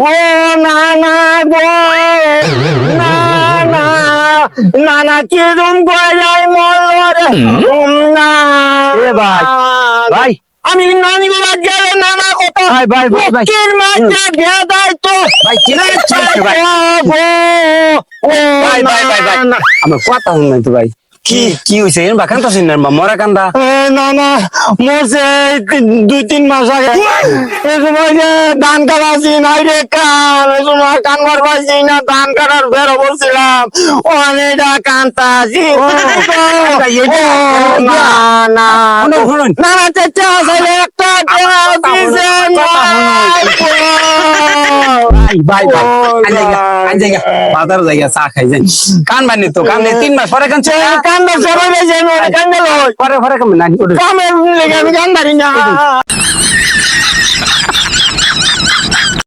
ও না না গো না না না না কিরম গলায় মরে না এ ভাই, ভাই। আমি নানি বাবা গেলে নানা কথা ভাই, ভাই, ভাই, ভাই। বুকের মাঝে ভেদাই তো ভাই, কি হচ্ছে ভাই? ও ভাই, ভাই, ভাই, ভাই। না আমার কথা শুন নাই তো ভাই। কি হয়েছে এর বাখান তো না মরা কান্দা না না মরছে 2-3 মাস আগে এই সময় যে ধান কাটাছি নাই রে কান এই সময় কান মারবাছি না ধান কাটার বেরো বলছিলাম অনেকটা কান্তাছি না না শুনুন, শুনুন। না না চেষ্টা আছে একটা দিছে ভাই, ভাই, ভাই। আন জায়গা বাজার জায়গা চা খাই যাই কান বানি তো কান 3 মাস পরে কান কান্দা সবাই যাই কান্দা পরে পরে কাম না কামের লেগে আমি কান্দারি না